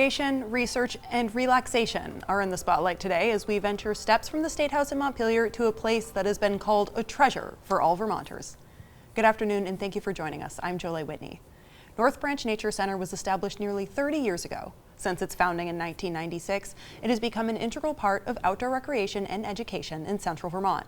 recreation, research, and relaxation are in the spotlight today as we venture steps from the State House in Montpelier to a place that has been called a treasure for all Vermonters. Good afternoon and thank you for joining us. I'm Jolie Whitney. North Branch Nature Center was established nearly 30 years ago. Since its founding in 1996, it has become an integral part of outdoor recreation and education in central Vermont.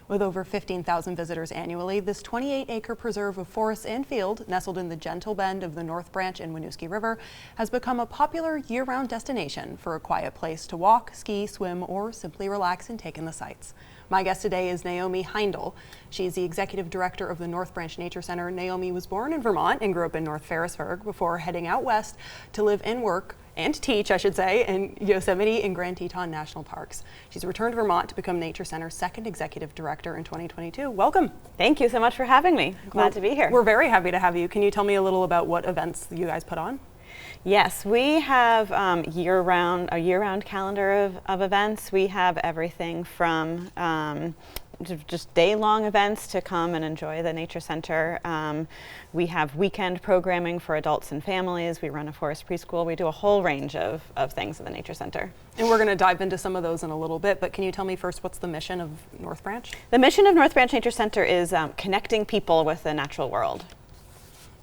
With over 15,000 visitors annually, this 28-acre preserve of forest and field, nestled in the gentle bend of the North Branch and Winooski River, has become a popular year-round destination for a quiet place to walk, ski, swim, or simply relax and take in the sights. My guest today is Naomi Heindel. She is the executive director of the North Branch Nature Center. Naomi was born in Vermont and grew up in North Ferrisburgh before heading out west to live and work and teach, I should say, in Yosemite and Grand Teton National Parks. She's returned to Vermont to become Nature Center's second executive director in 2022. Welcome. Thank you so much for having me. Glad to be here. We're very happy to have you. Can you tell me a little about what events you guys put on? Yes, we have a year-round calendar of events. We have everything from just day-long events to come and enjoy the Nature Center. We have weekend programming for adults and families. We run a forest preschool. We do a whole range of things at the Nature Center. And we're going to dive into some of those in a little bit, but can you tell me first what's the mission of North Branch? The mission of North Branch Nature Center is connecting people with the natural world.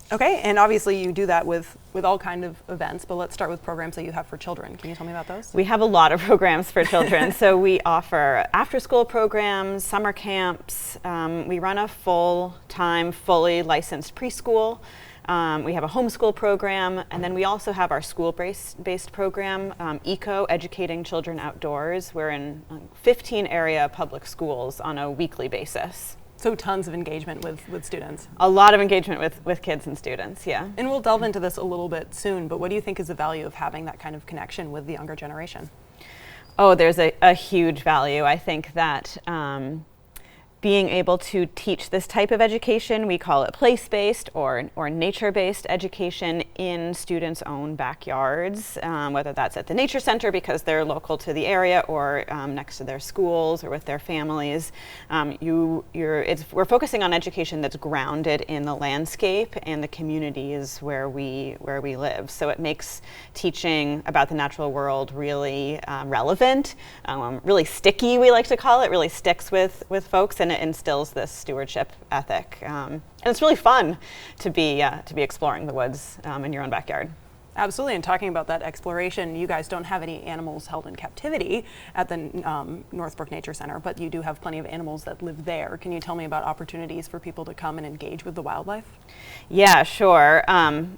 Okay, and obviously you do that with all kind of events, but let's start with programs that you have for children. Can you tell me about those? We have a lot of programs for children. So we offer after-school programs, summer camps. We run a full-time, fully licensed preschool. We have a homeschool program, and then we also have our school-based program, ECO, Educating Children Outdoors. We're in 15 area public schools on a weekly basis. So tons of engagement with students. A lot of engagement with kids and students, yeah. And we'll delve into this a little bit soon, but what do you think is the value of having that kind of connection with the younger generation? Oh, there's a huge value. I think that being able to teach this type of education, we call it place-based or nature-based education in students' own backyards, whether that's at the Nature Center because they're local to the area or next to their schools or with their families. We're focusing on education that's grounded in the landscape and the communities where we live. So it makes teaching about the natural world really relevant, really sticky, we like to call it, really sticks with folks, and it instills this stewardship ethic. And it's really fun to be exploring the woods in your own backyard. Absolutely, and talking about that exploration, you guys don't have any animals held in captivity at the Northbrook Nature Center, but you do have plenty of animals that live there. Can you tell me about opportunities for people to come and engage with the wildlife? Yeah, sure.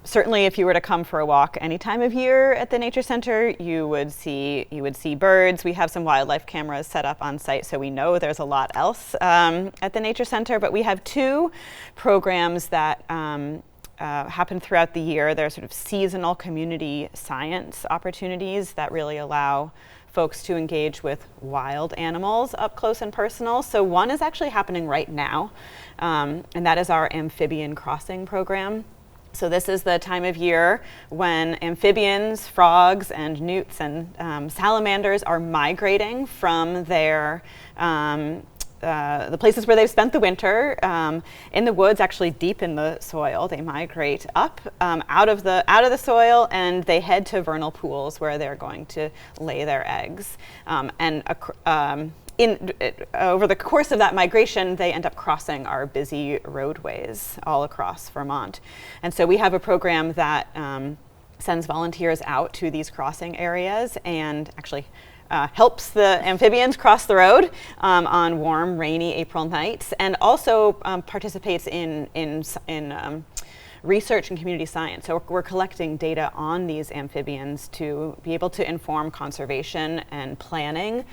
Certainly, if you were to come for a walk any time of year at the Nature Center, you would see birds. We have some wildlife cameras set up on site, so we know there's a lot else at the Nature Center. But we have two programs that happen throughout the year. They're sort of seasonal community science opportunities that really allow folks to engage with wild animals up close and personal. So one is actually happening right now, and that is our amphibian crossing program. So this is the time of year when amphibians, frogs, and newts and salamanders are migrating from their the places where they've spent the winter in the woods, actually deep in the soil. They migrate up out of the soil, and they head to vernal pools where they're going to lay their eggs. Over the course of that migration, they end up crossing our busy roadways all across Vermont. And so we have a program that sends volunteers out to these crossing areas and actually helps the amphibians cross the road on warm, rainy April nights, and also participates in research and community science. So we're collecting data on these amphibians to be able to inform conservation and planning,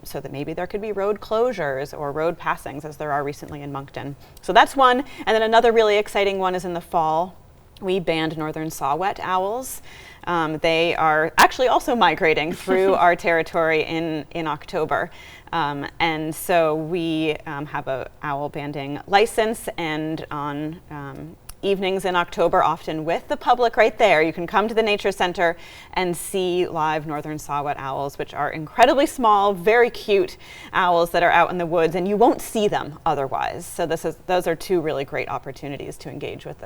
so that maybe there could be road closures or road passings, as there are recently in Moncton. So that's one, and then another really exciting one is in the fall. We banned northern saw-whet owls. They are actually also migrating through our territory in October. And so we have a owl banding license, and on evenings in October, often with the public right there, you can come to the Nature Center and see live northern saw-whet owls, which are incredibly small, very cute owls that are out in the woods, and you won't see them otherwise. So those are two really great opportunities to engage with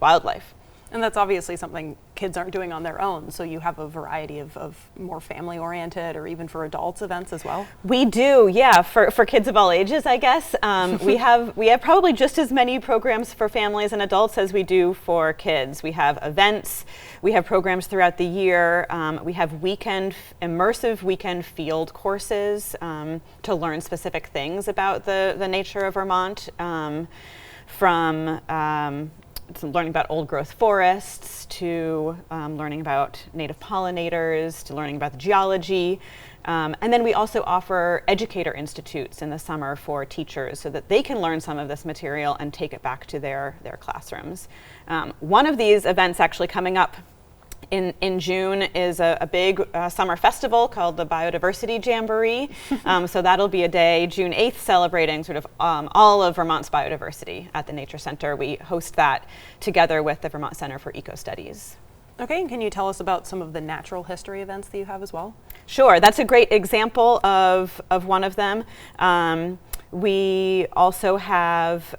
wildlife. And that's obviously something kids aren't doing on their own, so you have a variety of more family-oriented or even for adults events as well? We do, yeah, for kids of all ages, I guess. We have probably just as many programs for families and adults as we do for kids. We have events, we have programs throughout the year, we have immersive weekend field courses to learn specific things about the nature of Vermont, from learning about old growth forests to learning about native pollinators to learning about the geology. And then we also offer educator institutes in the summer for teachers so that they can learn some of this material and take it back to their classrooms. One of these events actually coming up in June is a big summer festival called the Biodiversity Jamboree. So that'll be a day, June 8th, celebrating sort of all of Vermont's biodiversity at the Nature Center. We host that together with the Vermont Center for Eco Studies. Okay, and can you tell us about some of the natural history events that you have as well? Sure, that's a great example of one of them. We also have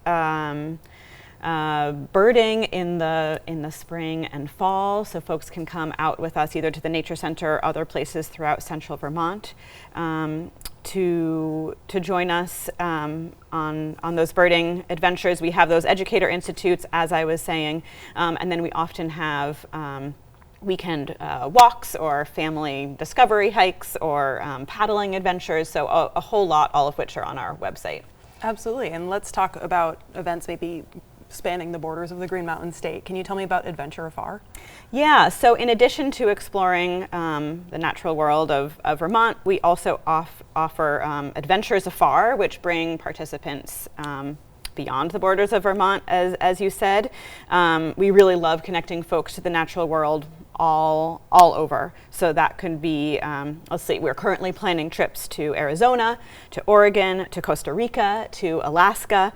birding in the spring and fall, so folks can come out with us either to the Nature Center or other places throughout central Vermont to join us on those birding adventures. We have those educator institutes, as I was saying, and then we often have weekend walks or family discovery hikes or paddling adventures, so a whole lot, all of which are on our website. Absolutely, and let's talk about events maybe spanning the borders of the Green Mountain State. Can you tell me about Adventure Afar? Yeah, so in addition to exploring the natural world of Vermont, we also offer Adventures Afar, which bring participants beyond the borders of Vermont, as you said. We really love connecting folks to the natural world all over. So that could be, let's see, we're currently planning trips to Arizona, to Oregon, to Costa Rica, to Alaska.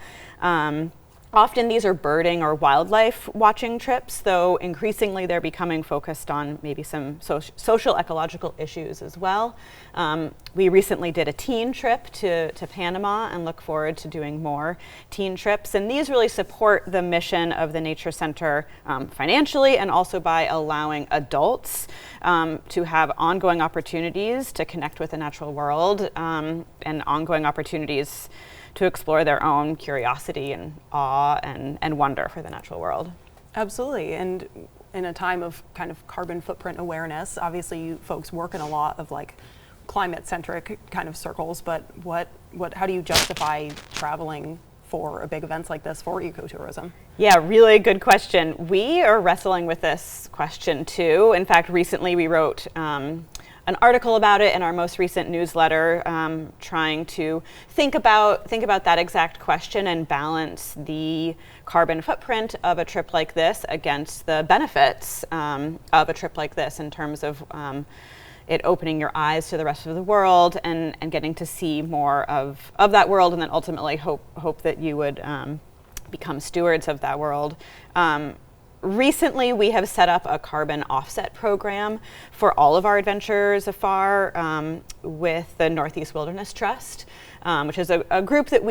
Often these are birding or wildlife watching trips, though increasingly they're becoming focused on maybe some social ecological issues as well. We recently did a teen trip to Panama and look forward to doing more teen trips. And these really support the mission of the Nature Center financially and also by allowing adults to have ongoing opportunities to connect with the natural world and ongoing opportunities to explore their own curiosity and awe and wonder for the natural world. Absolutely, and in a time of kind of carbon footprint awareness, obviously you folks work in a lot of like climate-centric kind of circles, but how do you justify traveling for a big event like this for ecotourism? Yeah, really good question. We are wrestling with this question too. In fact, recently we wrote an article about it in our most recent newsletter, trying to think about that exact question and balance the carbon footprint of a trip like this against the benefits of a trip like this in terms of it opening your eyes to the rest of the world and getting to see more of that world, and then ultimately hope that you would become stewards of that world. Recently, we have set up a carbon offset program for all of our adventures afar with the Northeast Wilderness Trust, which is a group that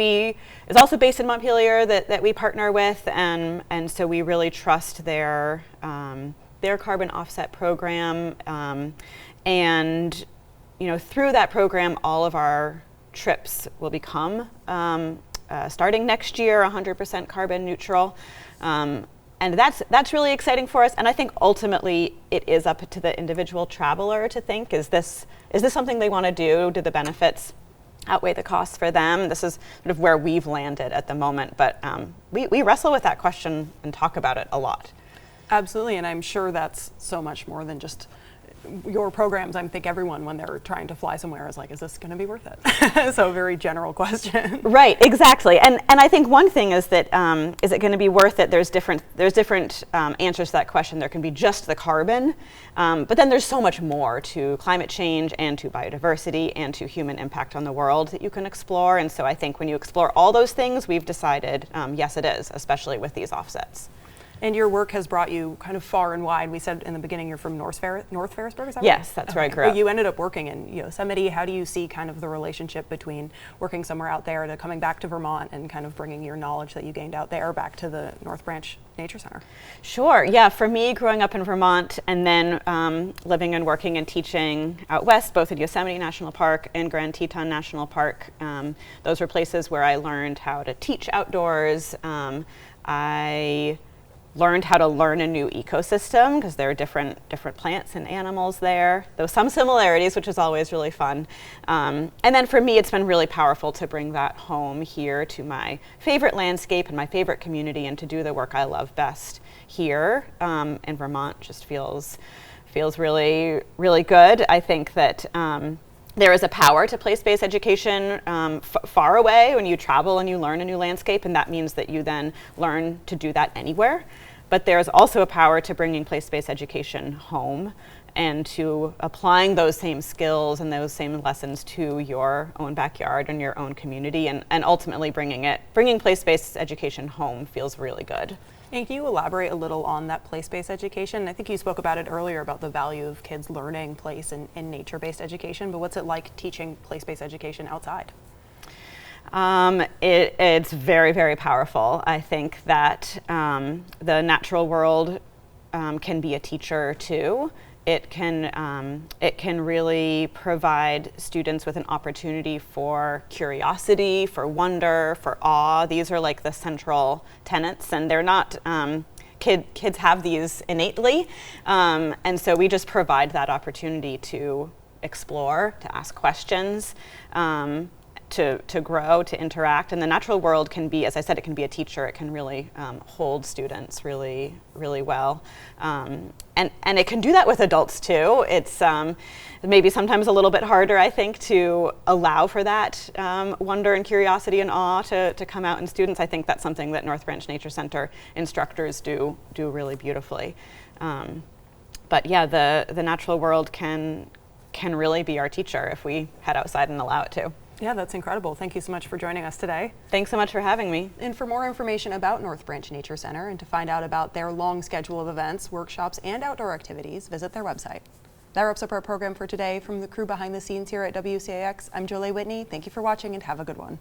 is also based in Montpelier that we partner with, and so we really trust their carbon offset program, and through that program, all of our trips will become starting next year 100% carbon neutral. And that's really exciting for us. And I think ultimately it is up to the individual traveler to think, is this something they want to do? Do the benefits outweigh the costs for them? This is sort of where we've landed at the moment. But we wrestle with that question and talk about it a lot. Absolutely, and I'm sure that's so much more than just your programs. I think everyone, when they're trying to fly somewhere, is like, is this going to be worth it? So a very general question. Right, exactly. And I think one thing is that, is it going to be worth it? There's different answers to that question. There can be just the carbon, but then there's so much more to climate change and to biodiversity and to human impact on the world that you can explore. And so I think when you explore all those things, we've decided, yes, it is, especially with these offsets. And your work has brought you kind of far and wide. We said in the beginning you're from North Ferrisburgh, is that right? Yes, that's where I grew up. But you ended up working in Yosemite. How do you see kind of the relationship between working somewhere out there to coming back to Vermont and kind of bringing your knowledge that you gained out there back to the North Branch Nature Center? Sure, yeah, for me, growing up in Vermont and then living and working and teaching out west, both at Yosemite National Park and Grand Teton National Park, those were places where I learned how to teach outdoors. I learned how to learn a new ecosystem because there are different plants and animals there, though some similarities, which is always really fun. And then for me, it's been really powerful to bring that home here to my favorite landscape and my favorite community, and to do the work I love best here in Vermont just feels really, really good. I think that there is a power to place-based education far away when you travel and you learn a new landscape, and that means that you then learn to do that anywhere. But there's also a power to bringing place-based education home and to applying those same skills and those same lessons to your own backyard and your own community, and ultimately bringing place-based education home feels really good. And can you elaborate a little on that place-based education? I think you spoke about it earlier about the value of kids learning place and nature-based education, but what's it like teaching place-based education outside? It's very, very powerful. I think that the natural world can be a teacher too. It can really provide students with an opportunity for curiosity, for wonder, for awe. These are like the central tenets, and they're not, kids have these innately. And so we just provide that opportunity to explore, to ask questions, to grow, to interact. And the natural world can be, as I said, it can be a teacher. It can really hold students really, really well. And it can do that with adults too. It's maybe sometimes a little bit harder, I think, to allow for that wonder and curiosity and awe to come out in students. I think that's something that North Branch Nature Center instructors do really beautifully. But yeah, the natural world can really be our teacher if we head outside and allow it to. Yeah, that's incredible. Thank you so much for joining us today. Thanks so much for having me. And for more information about North Branch Nature Center and to find out about their long schedule of events, workshops, and outdoor activities, visit their website. That wraps up our program for today. From the crew behind the scenes here at WCAX, I'm Jolie Whitney. Thank you for watching and have a good one.